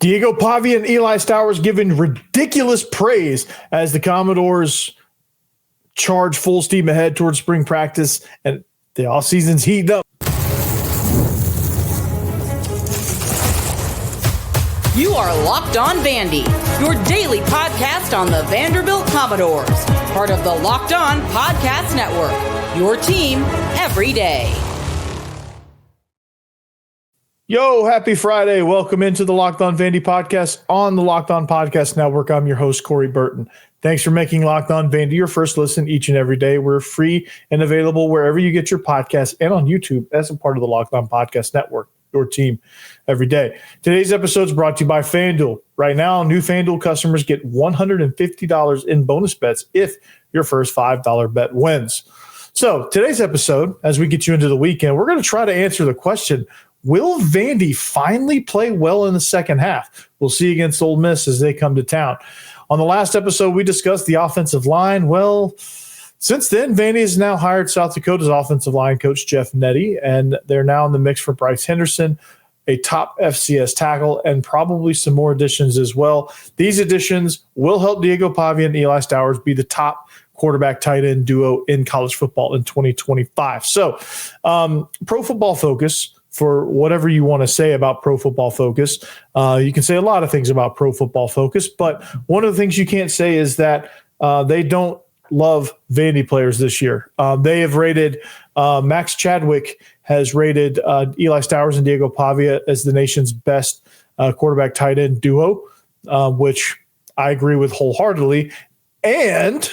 Diego Pavia and Eli Stowers giving ridiculous praise as the Commodores charge full steam ahead towards spring practice and the offseason's heating up. You are Locked On Vandy, your daily podcast on the Vanderbilt Commodores, part of the Locked On Podcast Network, your team every day. Yo, happy Friday. Welcome into the Locked On Vandy podcast on the Locked On Podcast Network. I'm your host, Corey Burton. Thanks for making Locked On Vandy your first listen each and every day. We're free and available wherever you get your podcasts and on YouTube as a part of the Locked On Podcast Network, your team every day. Today's episode is brought to you by FanDuel. Right now, new FanDuel customers get $150 in bonus bets if your first $5 bet wins. So today's episode, as we get you into the weekend, we're going to try to answer the question, will Vandy finally play well in the second half? We'll see against Ole Miss as they come to town. On the last episode, we discussed the offensive line. Well, since then, Vandy has now hired South Dakota's offensive line coach, Jeff Nettie, and they're now in the mix for Bryce Henderson, a top FCS tackle, and probably some more additions as well. These additions will help Diego Pavia and Eli Stowers be the top quarterback tight end duo in college football in 2025. So, Pro Football Focus, for whatever you want to say about Pro Football Focus. You can say a lot of things about Pro Football Focus, but one of the things you can't say is that they don't love Vandy players this year. They have rated, Max Chadwick has rated Eli Stowers and Diego Pavia as the nation's best quarterback tight end duo, which I agree with wholeheartedly. And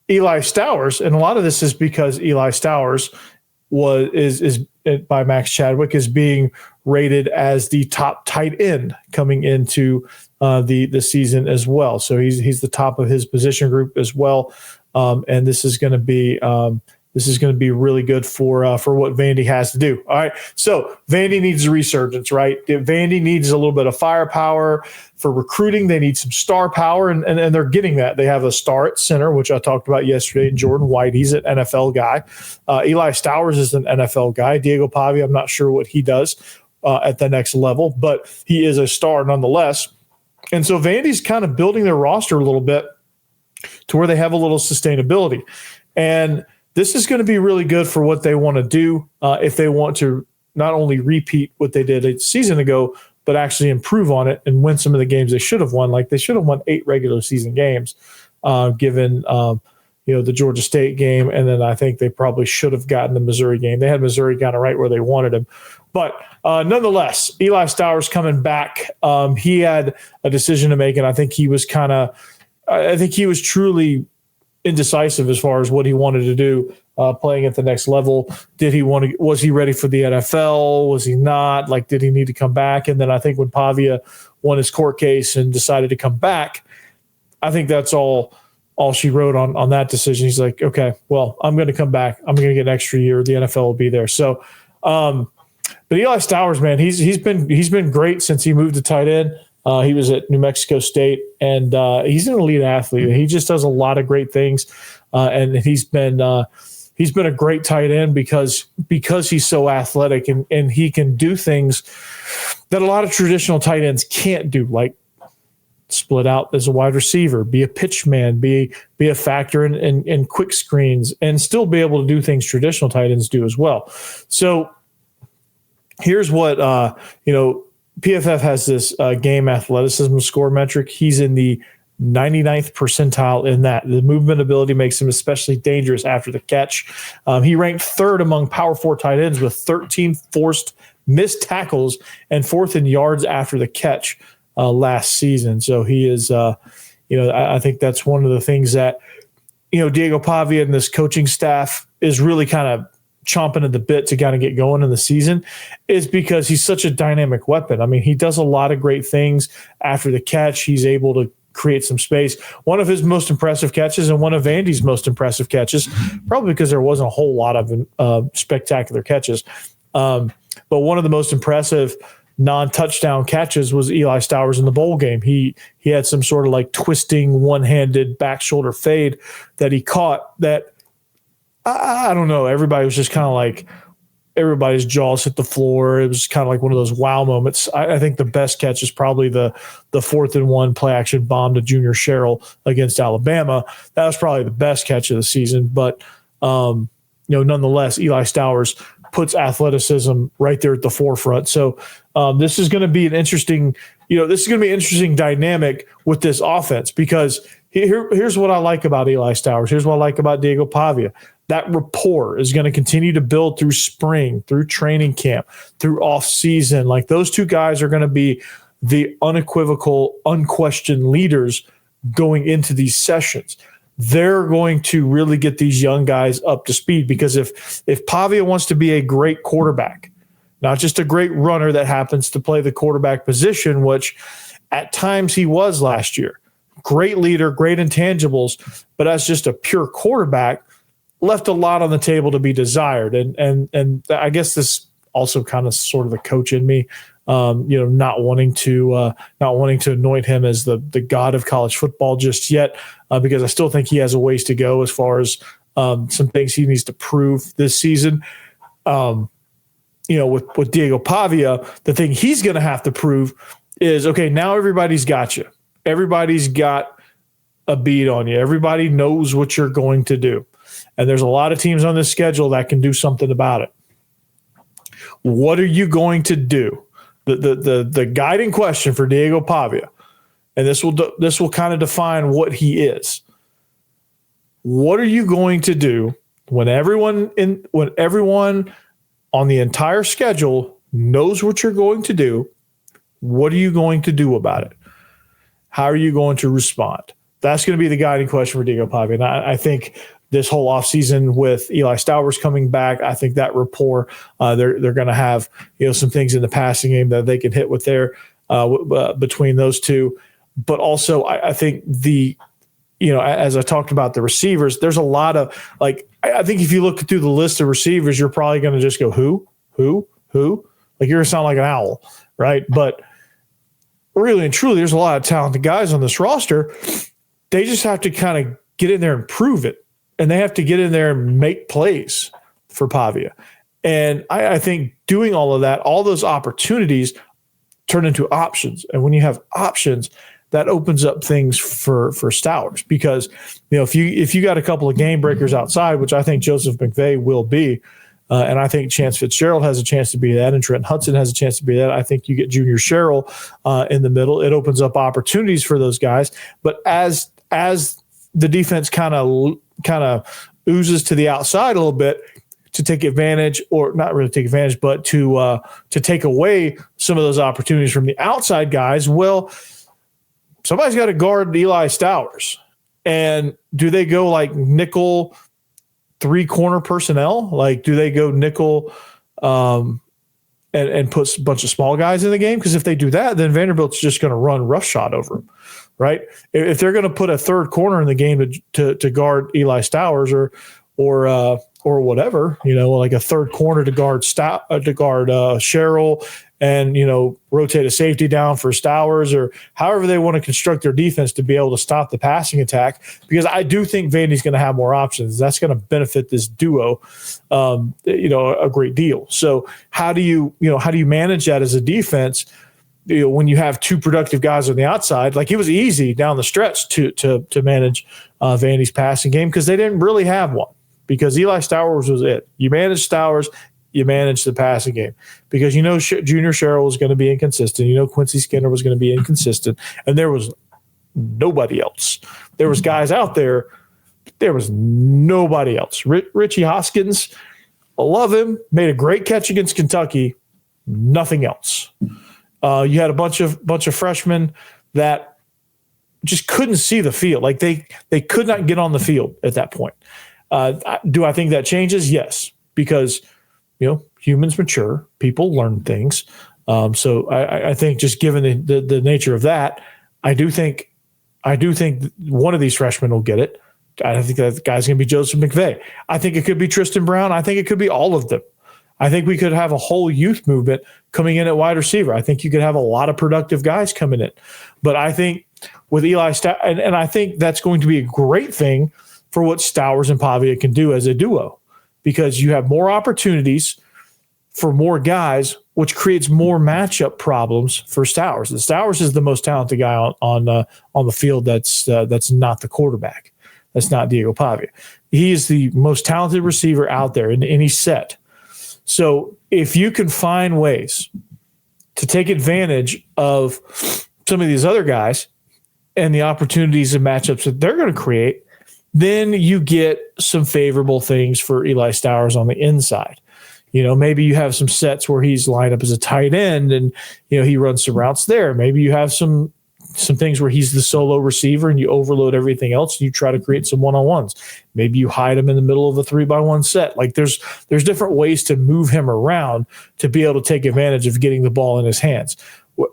Eli Stowers, and a lot of this is because Eli Stowers is by Max Chadwick is being rated as the top tight end coming into the season as well. So he's the top of his position group as well, and this is going to be really good for what Vandy has to do. All right, so Vandy needs a resurgence, right? Vandy needs a little bit of firepower for recruiting. They need some star power, and they're getting that. They have a star at center, which I talked about yesterday, Jordan White. He's an NFL guy. Eli Stowers is an NFL guy. Diego Pavia, I'm not sure what he does at the next level, but he is a star nonetheless. And so Vandy's kind of building their roster a little bit to where they have a little sustainability. And this is going to be really good for what they want to do if they want to not only repeat what they did a season ago, but actually improve on it and win some of the games they should have won. Like they should have won 8 regular season games, given the Georgia State game, and then I think they probably should have gotten the Missouri game. They had Missouri kind of right where they wanted him. But nonetheless, Eli Stowers coming back, he had a decision to make, and I think he was truly indecisive as far as what he wanted to do playing at the next level. Was he ready for the NFL? Was he not? Like, did he need to come back? And then I think when Pavia won his court case and decided to come back, I think that's all she wrote on that decision. He's like, okay, well, I'm going to come back. I'm going to get an extra year. The NFL will be there. So, but Eli Stowers, man, he's been great since he moved to tight end. He was at New Mexico State, and he's an elite athlete. He just does a lot of great things, and he's been a great tight end because he's so athletic and he can do things that a lot of traditional tight ends can't do, like split out as a wide receiver, be a pitch man, be a factor in quick screens, and still be able to do things traditional tight ends do as well. So here's what PFF has this game athleticism score metric. He's in the 99th percentile in that. The movement ability makes him especially dangerous after the catch. He ranked 3rd among Power 4 tight ends with 13 forced missed tackles and 4th in yards after the catch last season. So he is, I think that's one of the things that, Diego Pavia and this coaching staff is really kind of chomping at the bit to kind of get going in the season, is because he's such a dynamic weapon. I mean, he does a lot of great things after the catch. He's able to create some space. One of his most impressive catches and one of Vandy's most impressive catches, probably because there wasn't a whole lot of spectacular catches. But one of the most impressive non-touchdown catches was Eli Stowers in the bowl game. He had some sort of like twisting one-handed back shoulder fade that he caught that I don't know. Everybody was just kind of like, everybody's jaws hit the floor. It was kind of like one of those wow moments. I think the best catch is probably the 4th and 1 play action bomb to Junior Sherrill against Alabama. That was probably the best catch of the season. But nonetheless, Eli Stowers puts athleticism right there at the forefront. So this is going to be an interesting, dynamic with this offense, because here's what I like about Eli Stowers. Here's what I like about Diego Pavia. That rapport is going to continue to build through spring, through training camp, through off season. Like, those two guys are going to be the unequivocal, unquestioned leaders going into these sessions. They're going to really get these young guys up to speed, because if Pavia wants to be a great quarterback, not just a great runner that happens to play the quarterback position, which at times he was last year, great leader, great intangibles, but as just a pure quarterback, left a lot on the table to be desired. And I guess this also kind of sort of the coach in me, not wanting to anoint him as the god of college football just yet, because I still think he has a ways to go as far as some things he needs to prove this season. With Diego Pavia, the thing he's going to have to prove is, okay, now everybody's got you. Everybody's got a beat on you. Everybody knows what you're going to do. And there's a lot of teams on this schedule that can do something about it. What are you going to do? The guiding question for Diego Pavia, and this will kind of define what he is. What are you going to do when everyone on the entire schedule knows what you're going to do? What are you going to do about it? How are you going to respond? That's going to be the guiding question for Diego Pavia. And I think this whole offseason with Eli Stowers coming back, I think that rapport, they're going to have some things in the passing game that they can hit with there between those two. But also, I think as I talked about the receivers, there's a lot of, I think if you look through the list of receivers, you're probably going to just go, who? Like, you're going to sound like an owl, right? But really and truly, there's a lot of talented guys on this roster. They just have to kind of get in there and prove it. And they have to get in there and make plays for Pavia. And I think doing all of that, all those opportunities turn into options. And when you have options, that opens up things for Stowers. Because, if you got a couple of game breakers outside, which I think Joseph McVay will be, and I think Chance Fitzgerald has a chance to be that, and Trent Hudson has a chance to be that. I think you get Junior Sherrill in the middle. It opens up opportunities for those guys. But as the defense kind of oozes to the outside a little bit to take advantage, or not really take advantage, but to take away some of those opportunities from the outside guys, well, somebody's got to guard Eli Stowers. And do they go like nickel 3-corner personnel? Like, do they go nickel and put a bunch of small guys in the game? Because if they do that, then Vanderbilt's just going to run roughshod over them, right? If they're going to put a third corner in the game to guard Eli Stowers or whatever, like a third corner to guard Sherrill, and rotate a safety down for Stowers, or however they want to construct their defense to be able to stop the passing attack, because I do think Vandy's going to have more options. That's going to benefit this duo, a great deal. So how do you manage that as a defense? When you have two productive guys on the outside, like, it was easy down the stretch to manage Vandy's passing game, because they didn't really have one, because Eli Stowers was it. You manage Stowers, you manage the passing game, because Junior Sherrill was going to be inconsistent. Quincy Skinner was going to be inconsistent, and there was nobody else. There was guys out there. There was nobody else. Richie Hoskins, I love him, made a great catch against Kentucky. Nothing else. You had a bunch of freshmen that just couldn't see the field. Like, they could not get on the field at that point. Do I think that changes? Yes, because humans mature, people learn things. So I think, just given the nature of that, I do think one of these freshmen will get it. I think that guy's going to be Joseph McVay. I think it could be Tristan Brown. I think it could be all of them. I think we could have a whole youth movement coming in at wide receiver. I think you could have a lot of productive guys coming in. But I think with Eli Stowers, and I think that's going to be a great thing for what Stowers and Pavia can do as a duo, because you have more opportunities for more guys, which creates more matchup problems for Stowers. And Stowers is the most talented guy on the field. That's not the quarterback. That's not Diego Pavia. He is the most talented receiver out there, and he's set. So if you can find ways to take advantage of some of these other guys and the opportunities and matchups that they're going to create, then you get some favorable things for Eli Stowers on the inside. Maybe you have some sets where he's lined up as a tight end and, he runs some routes there. Maybe you have some things where he's the solo receiver and you overload everything else and you try to create some one-on-ones. Maybe you hide him in the middle of a 3-by-1 set. Like there's different ways to move him around to be able to take advantage of getting the ball in his hands.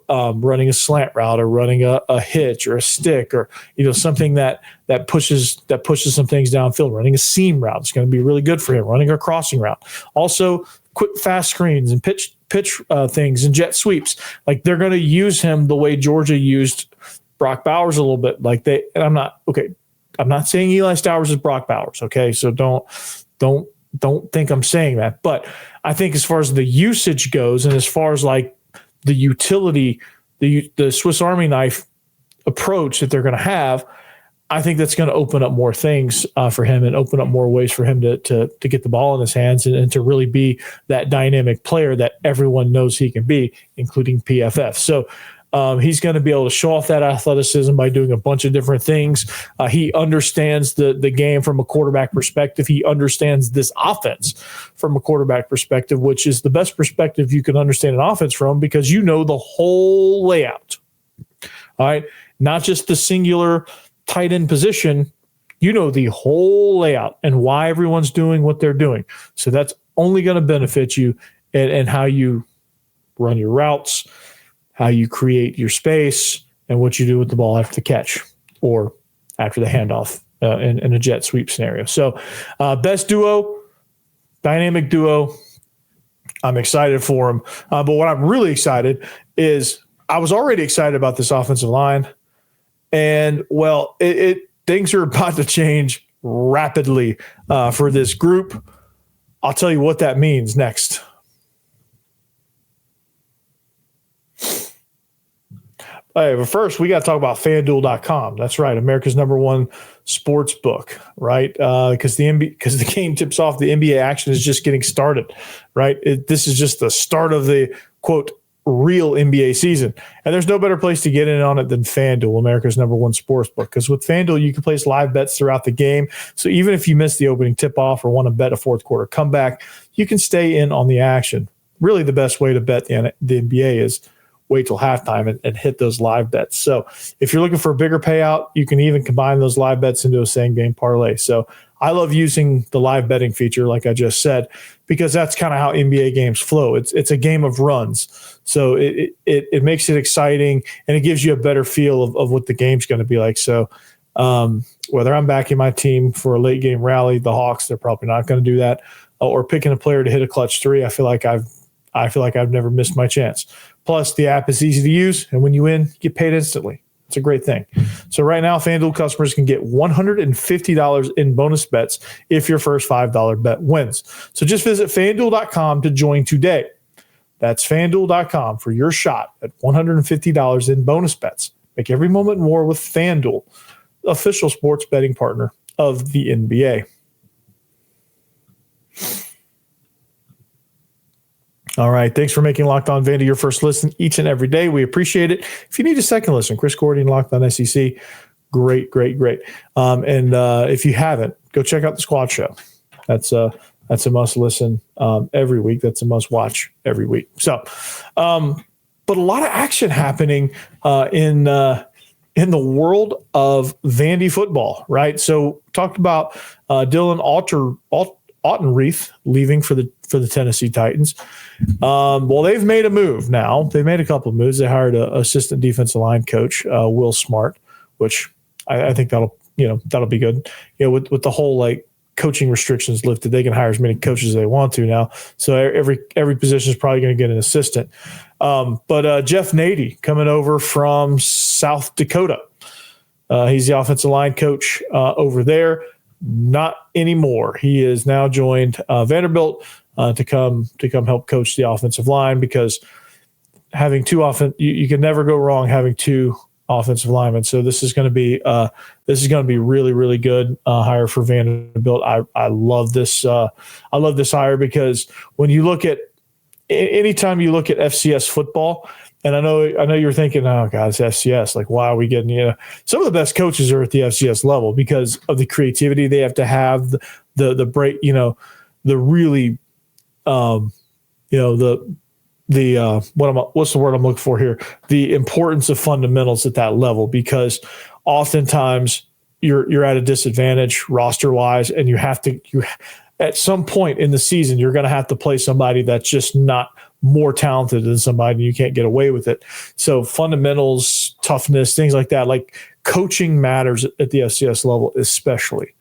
Running a slant route or running a hitch or a stick or something that pushes some things downfield. Running a seam route is going to be really good for him. Running a crossing route. Also, quick fast screens and pitch things and jet sweeps. Like they're going to use him the way Georgia used Brock Bowers a little bit. I'm not saying Eli Stowers is Brock Bowers. Okay, so don't think I'm saying that. But I think as far as the usage goes and as far as like the utility, the Swiss Army knife approach that they're going to have, I think that's going to open up more things for him and open up more ways for him to get the ball in his hands and to really be that dynamic player that everyone knows he can be, including PFF. So he's going to be able to show off that athleticism by doing a bunch of different things. He understands the game from a quarterback perspective. He understands this offense from a quarterback perspective, which is the best perspective you can understand an offense from because you know the whole layout. All right, not just the singular tight end position. You know the whole layout and why everyone's doing what they're doing. So that's only going to benefit you and how you run your routes, how you create your space, and what you do with the ball after the catch or after the handoff in a jet sweep scenario. So best duo, dynamic duo. I'm excited for him. But what I'm really excited is I was already excited about this offensive line. And, well, things are about to change rapidly for this group. I'll tell you what that means next. All right, but first, we got to talk about FanDuel.com. That's right, America's #1 sports book, right? Because the game tips off, the NBA action is just getting started, right? This is just the start of the, quote, real NBA season. And there's no better place to get in on it than FanDuel, America's #1 sports book. Because with FanDuel, you can place live bets throughout the game. So even if you miss the opening tip-off or want to bet a fourth quarter comeback, you can stay in on the action. Really the best way to bet the NBA is wait till halftime and hit those live bets. So if you're looking for a bigger payout, you can even combine those live bets into a same-game parlay. So I love using the live betting feature, like I just said, because that's kind of how NBA games flow. It's a game of runs. So it makes it exciting, and it gives you a better feel of what the game's going to be like. So whether I'm backing my team for a late game rally, the Hawks, they're probably not going to do that, or picking a player to hit a clutch three, I feel like I've never missed my chance. Plus, the app is easy to use, and when you win, you get paid instantly. It's a great thing. So right now, FanDuel customers can get $150 in bonus bets if your first $5 bet wins. So just visit FanDuel.com to join today. That's FanDuel.com for your shot at $150 in bonus bets. Make every moment more with FanDuel, official sports betting partner of the NBA. All right. Thanks for making Locked On Vandy your first listen each and every day. We appreciate it. If you need a second listen, Chris Gordy and Locked On SEC, great. And if you haven't, go check out the Squad Show. That's a must listen every week. That's a must watch every week. So, but a lot of action happening in the world of Vandy football, right? So talked about Dylan Autenreith leaving for the Tennessee Titans. Well, they've made a move now. They've made a couple of moves. They hired an assistant defensive line coach, Will Smart, which I think that'll be good. With the whole like coaching restrictions lifted, they can hire as many coaches as they want to now. So every position is probably going to get an assistant. But Jeff Nady coming over from South Dakota. He's the offensive line coach over there. Not anymore. He has now joined Vanderbilt. to come help coach the offensive line, because having you can never go wrong having two offensive linemen. So this is going to be really, really good hire for Vanderbilt. I love this. I love this hire, because when you look at anytime you look at FCS football, and I know you're thinking, oh God, it's FCS. Like, why are we getting, some of the best coaches are at the FCS level because of the creativity they have to have, the break, the really, what's the word I'm looking for here? The importance of fundamentals at that level, because oftentimes you're at a disadvantage roster wise, and you at some point in the season, you're going to have to play somebody that's just not more talented than somebody, and you can't get away with it. So fundamentals, toughness, things like that, like coaching matters at the FCS level, especially.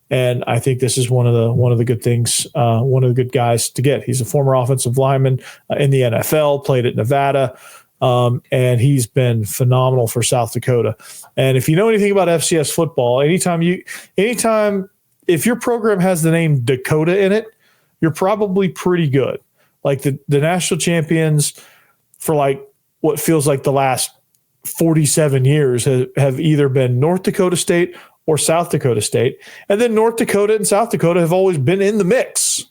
And I think this is one of the good things, one of the good guys to get. He's a former offensive lineman in the NFL, played at Nevada, and he's been phenomenal for South Dakota. And if you know anything about FCS football, anytime if your program has the name Dakota in it, you're probably pretty good. Like the national champions for like what feels like the last 47 years have either been North Dakota State or South Dakota State. And then North Dakota and South Dakota have always been in the mix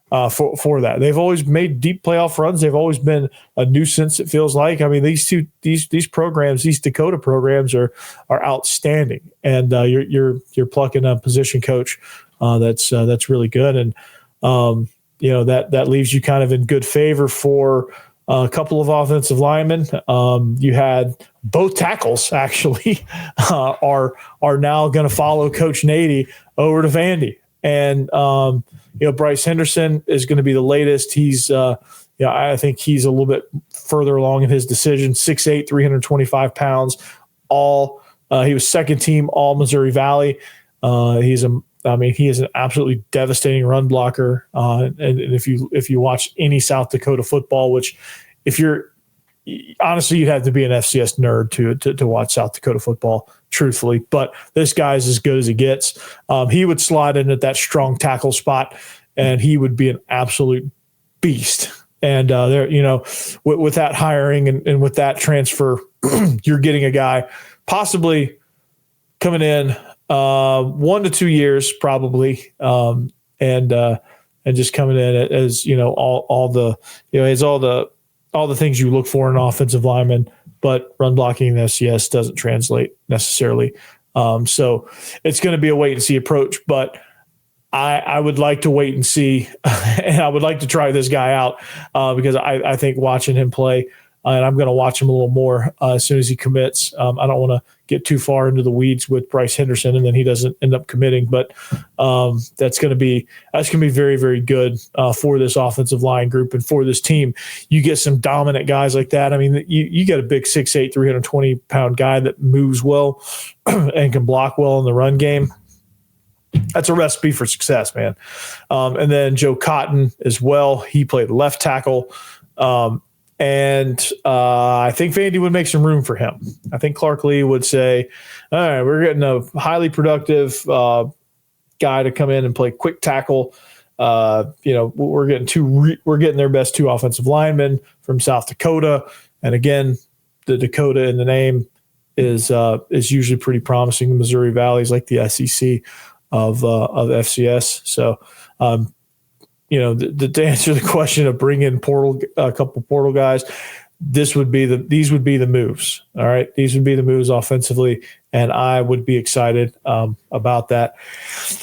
for that. They've always made deep playoff runs. They've always been a nuisance, it feels like. I mean, these programs, these Dakota programs are outstanding. And you're plucking a position coach that's really good. And that leaves you kind of in good favor for a couple of offensive linemen. You had both tackles actually are now going to follow Coach Nady over to Vandy, and Bryce Henderson is going to be the latest. He's I think he's a little bit further along in his decision. 6'8", 325 pounds. He was second team All Missouri Valley. He is an absolutely devastating run blocker. And if you watch any South Dakota football, which honestly, you'd have to be an FCS nerd to watch South Dakota football, truthfully. But this guy's as good as it gets. He would slide in at that strong tackle spot, and he would be an absolute beast. And with that hiring and with that transfer, you're getting a guy possibly coming in 1 to 2 years probably, and just coming in as all the things you look for in an offensive lineman, but run blocking in the FCS doesn't translate necessarily. So it's going to be a wait and see approach, but I would like to wait and see, and I would like to try this guy out because I think watching him play, and I'm going to watch him a little more as soon as he commits. I don't want to get too far into the weeds with Bryce Henderson, and then he doesn't end up committing. But that's going to be very, very good for this offensive line group and for this team. You get some dominant guys like that. I mean, you get a big 6'8", 320-pound guy that moves well and can block well in the run game. That's a recipe for success, man. And then Joe Cotton as well. He played left tackle. And I think Vandy would make some room for him. I think Clark Lee would say, all right, we're getting a highly productive guy to come in and play quick tackle. We're getting their best two offensive linemen from South Dakota. And again, the Dakota in the name is usually pretty promising. The Missouri Valley is like the SEC of FCS. So, to answer the question of bring in a couple portal guys, these would be the moves. All right. These would be the moves offensively. And I would be excited about that.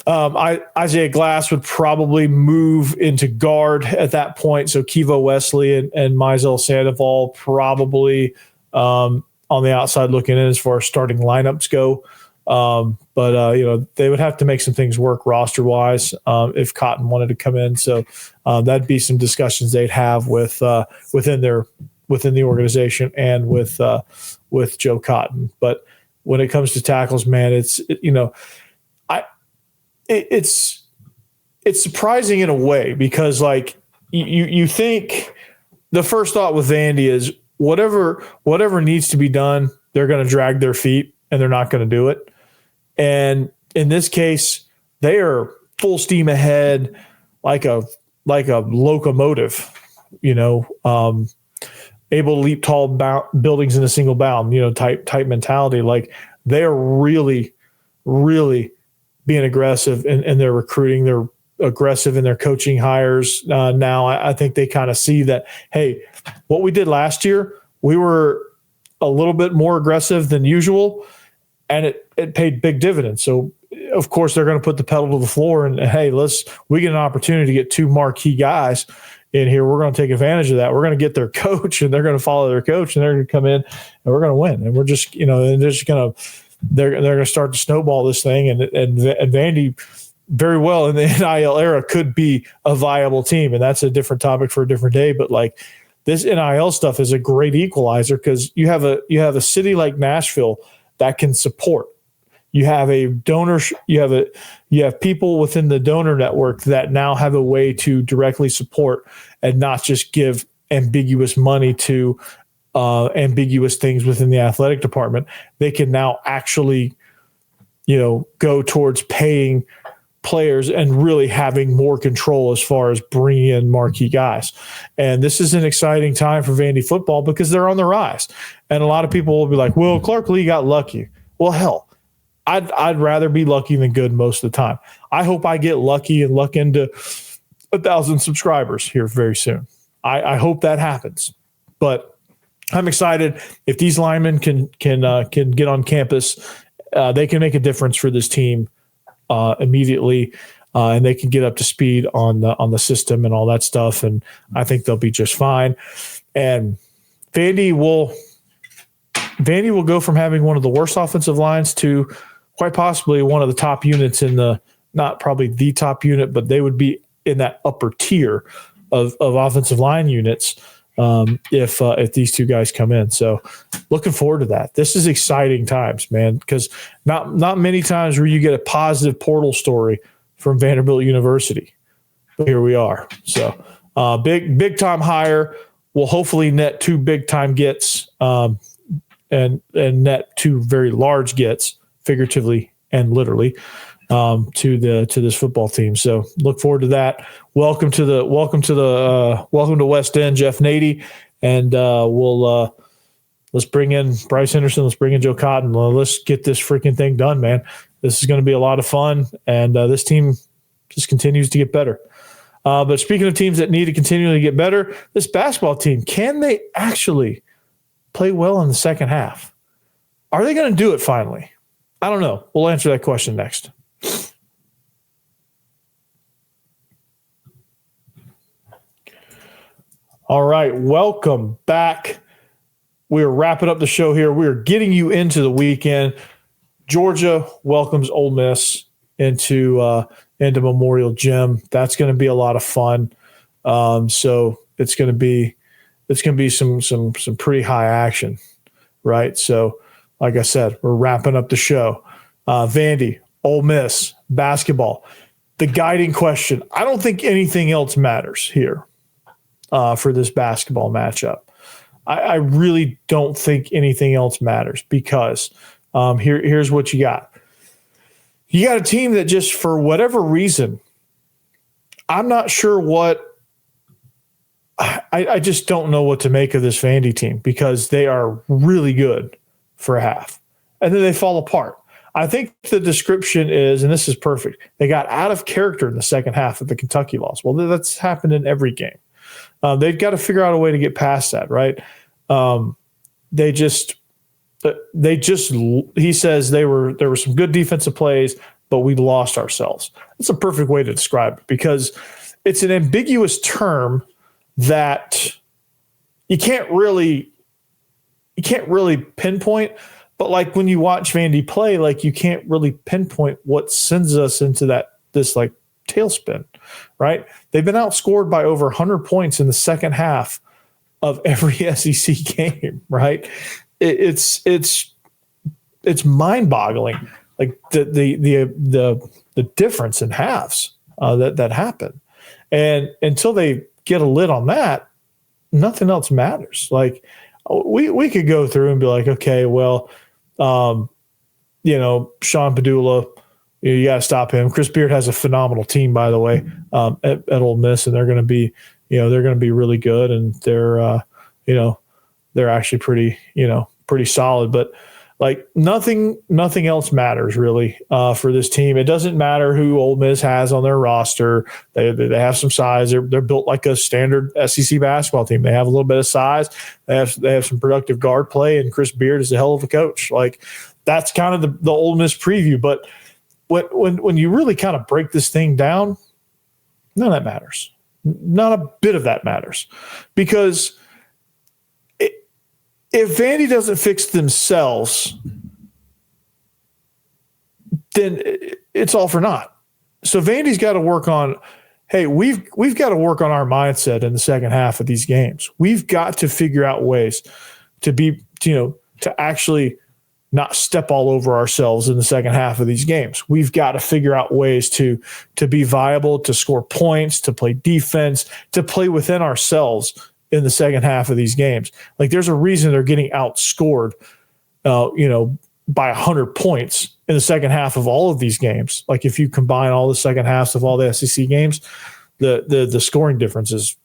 Isaiah Glass would probably move into guard at that point. So Kivo Wesley and Mizell Sandoval probably on the outside looking in as far as starting lineups go. But they would have to make some things work roster wise if Cotton wanted to come in. So that'd be some discussions they'd have within the organization and with Joe Cotton. But when it comes to tackles, man, it's surprising in a way because like you think the first thought with Vandy is whatever needs to be done, they're going to drag their feet and they're not going to do it. And in this case, they are full steam ahead, like a like a locomotive, able to leap tall buildings in a single bound, type mentality. Like they are really, really being aggressive in their recruiting. They're aggressive in their coaching hires. Now I think they kind of see that, hey, what we did last year, we were a little bit more aggressive than usual, and it paid big dividends. So of course they're going to put the pedal to the floor and, hey, we get an opportunity to get 2 marquee guys in here. We're going to take advantage of that. We're going to get their coach, and they're going to follow their coach, and they're going to come in, and we're going to win. And we're just, and they're going to start to snowball this thing. And Vandy very well in the NIL era could be a viable team. And that's a different topic for a different day. But like this NIL stuff is a great equalizer because you have a city like Nashville that can support. You have a donor. You have people within the donor network that now have a way to directly support and not just give ambiguous money to ambiguous things within the athletic department. They can now actually, go towards paying players and really having more control as far as bringing in marquee guys. And this is an exciting time for Vandy football because they're on the rise. And a lot of people will be like, well, Clark Lee got lucky. Well, hell, I'd rather be lucky than good most of the time. I hope I get lucky and luck into 1,000 subscribers here very soon. I hope that happens. But I'm excited if these linemen can get on campus. They can make a difference for this team immediately, and they can get up to speed on the system and all that stuff. And I think they'll be just fine. And Vandy will go from having one of the worst offensive lines to quite possibly one of the top units not probably the top unit, but they would be in that upper tier of offensive line units if these 2 guys come in. So looking forward to that. This is exciting times, man, because not many times where you get a positive portal story from Vanderbilt University. But here we are. So big time hire will hopefully net 2 big time gets and net 2 very large gets, figuratively and literally, to this football team. So look forward to that. Welcome to West End, Jeff Nady, and let's bring in Bryce Henderson. Let's bring in Joe Cotton. Let's get this freaking thing done, man. This is going to be a lot of fun, and this team just continues to get better. But speaking of teams that need to continually get better, this basketball team, can they actually play well in the second half? Are they going to do it finally? I don't know. We'll answer that question next. All right, welcome back. We're wrapping up the show here. We're getting you into the weekend. Georgia welcomes Ole Miss into Memorial Gym. That's going to be a lot of fun. So it's going to be some pretty high action, right? So, like I said, we're wrapping up the show. Vandy, Ole Miss, basketball. The guiding question. I don't think anything else matters here for this basketball matchup. I really don't think anything else matters because here's what you got. You got a team that just, for whatever reason, I'm not sure what – I just don't know what to make of this Vandy team because they are really good for a half, and then they fall apart. I think the description is, and this is perfect, they got out of character in the second half of the Kentucky loss. Well, that's happened in every game. They've got to figure out a way to get past that, right? He says there were some good defensive plays, but we lost ourselves. That's a perfect way to describe it because it's an ambiguous term that you can't really pinpoint. But like when you watch Vandy play, like you can't really pinpoint what sends us into this like tailspin, right? They've been outscored by over 100 points in the second half of every SEC game, right? It's mind-boggling, like the difference in halves that happen, and until they get a lid on that, nothing else matters. Like we could go through and be like, okay, well, Sean Padula You got to stop him. Chris Beard has a phenomenal team, by the way, at Ole Miss, and they're going to be, they're going to be really good, and they're actually pretty solid. But like nothing else matters really for this team. It doesn't matter who Ole Miss has on their roster. They have some size. They're built like a standard SEC basketball team. They have a little bit of size. They have some productive guard play, and Chris Beard is a hell of a coach. Like that's kind of the Ole Miss preview. But when you really kind of break this thing down, none of that matters. Not a bit of that matters, because if Vandy doesn't fix themselves, then it's all for naught. So Vandy's got to work on, hey, we've got to work on our mindset in the second half of these games. We've got to figure out ways to be, to actually not step all over ourselves in the second half of these games. We've got to figure out ways to be viable, to score points, to play defense, to play within ourselves in the second half of these games. Like there's a reason they're getting outscored, by 100 points in the second half of all of these games. Like if you combine all the second halves of all the SEC games, the scoring difference is,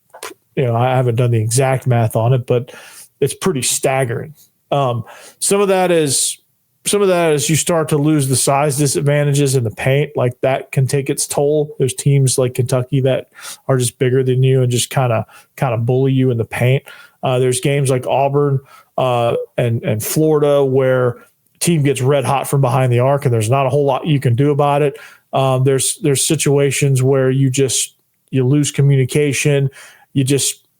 I haven't done the exact math on it, but it's pretty staggering. Some of that is you start to lose the size disadvantages in the paint. Like that can take its toll. There's teams like Kentucky that are just bigger than you and just kind of bully you in the paint. There's games like Auburn and Florida where team gets red hot from behind the arc and there's not a whole lot you can do about it. There's situations where you lose communication.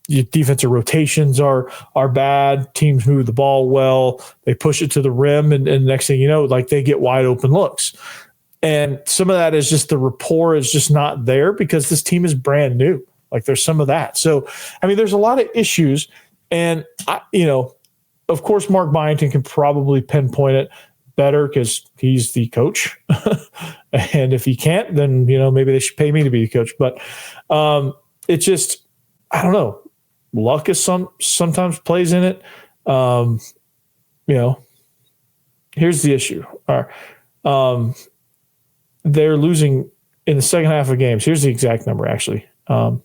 Your defensive rotations are bad. Teams move the ball well. They push it to the rim, and next thing you know, like they get wide open looks. And some of that is just the rapport is just not there because this team is brand new. Like there's some of that. So, I mean, there's a lot of issues. And, of course, Mark Byington can probably pinpoint it better because he's the coach. And if he can't, then, maybe they should pay me to be the coach. But it's just, I don't know. Luck is sometimes plays in it. Here's the issue. They're losing in the second half of games. Here's the exact number, actually. Who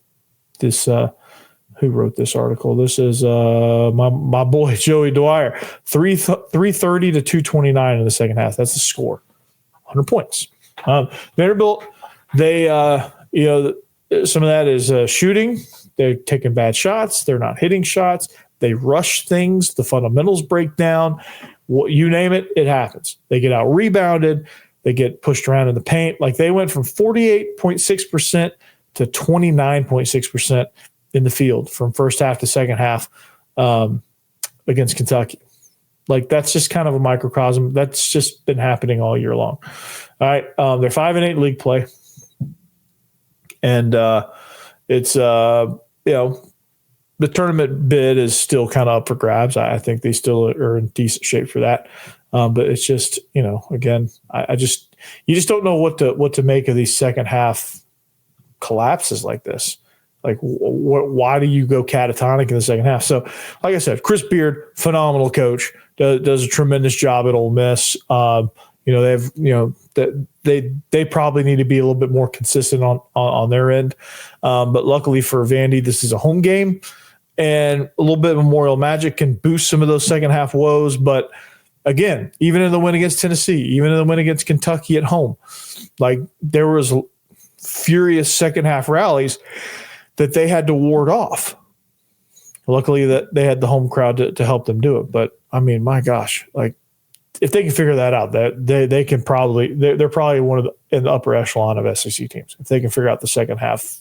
wrote this article? This is my boy Joey Dwyer. 330 to 229 in the second half. That's the score. 100 points. Vanderbilt. They some of that is shooting. They're taking bad shots. They're not hitting shots. They rush things. The fundamentals break down. You name it, it happens. They get out rebounded. They get pushed around in the paint. Like they went from 48.6% to 29.6% in the field from first half to second half against Kentucky. Like that's just kind of a microcosm. That's just been happening all year long. All right. They're 5-8 league play. And it's the tournament bid is still kind of up for grabs. I think they still are in decent shape for that. But it's just, again, you just don't know what to make of these second half collapses like this. Like, why do you go catatonic in the second half? So, like I said, Chris Beard, phenomenal coach, does a tremendous job at Ole Miss. They probably need to be a little bit more consistent on their end. But luckily for Vandy, this is a home game, and a little bit of Memorial Magic can boost some of those second half woes. But again, even in the win against Tennessee, even in the win against Kentucky at home, like there was furious second half rallies that they had to ward off. Luckily that they had the home crowd to help them do it. But I mean, my gosh, like if they can figure that out, that they can probably, they're probably in the upper echelon of SEC teams. If they can figure out the second half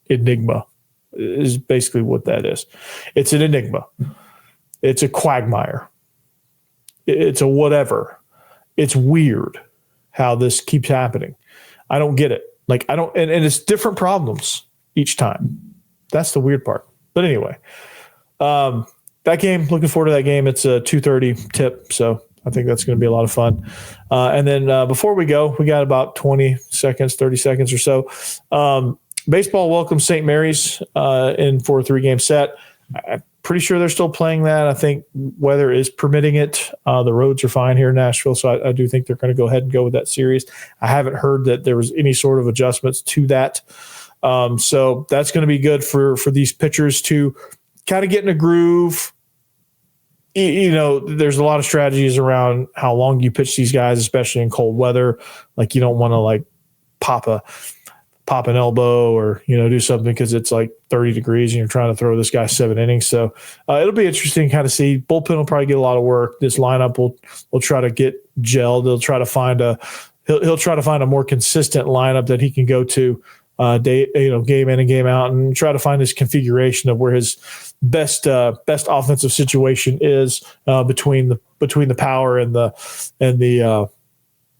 enigma is basically what that is. It's an enigma. It's a quagmire. It's a whatever. It's weird how this keeps happening. I don't get it. Like I don't, and it's different problems each time. That's the weird part. But anyway, that game, looking forward to that game. It's a 2:30 tip, so I think that's going to be a lot of fun. And then before we go, we got about 30 seconds or so. Baseball welcomes St. Mary's in for a 3-game set. pretty sure they're still playing that. I think weather is permitting it. The roads are fine here in Nashville, so I do think they're going to go ahead and go with that series. I haven't heard that there was any sort of adjustments to that. So that's going to be good for these pitchers to kind of get in a groove. There's a lot of strategies around how long you pitch these guys, especially in cold weather. Like you don't want to like pop an elbow or, do something because it's like 30 degrees and you're trying to throw this guy 7 innings. So it'll be interesting to kind of see. Bullpen will probably get a lot of work. This lineup will try to get gelled. They'll try to find he'll try to find a more consistent lineup that he can go to game in and game out, and try to find his configuration of where his best offensive situation is between the power and the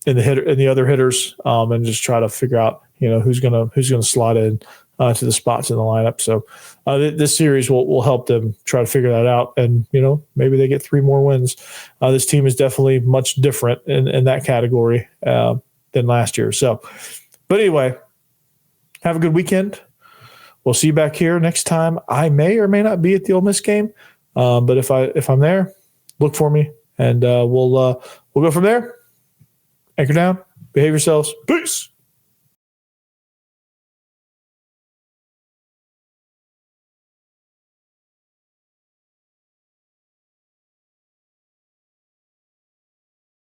hitter and the other hitters, and just try to figure out who's gonna slot in to the spots in the lineup. So this series will help them try to figure that out, and maybe they get 3 more wins. This team is definitely much different in that category than last year. So, but anyway, have a good weekend. We'll see you back here next time. I may or may not be at the Ole Miss game, but if I'm there, look for me, and we'll go from there. Anchor down. Behave yourselves. Peace.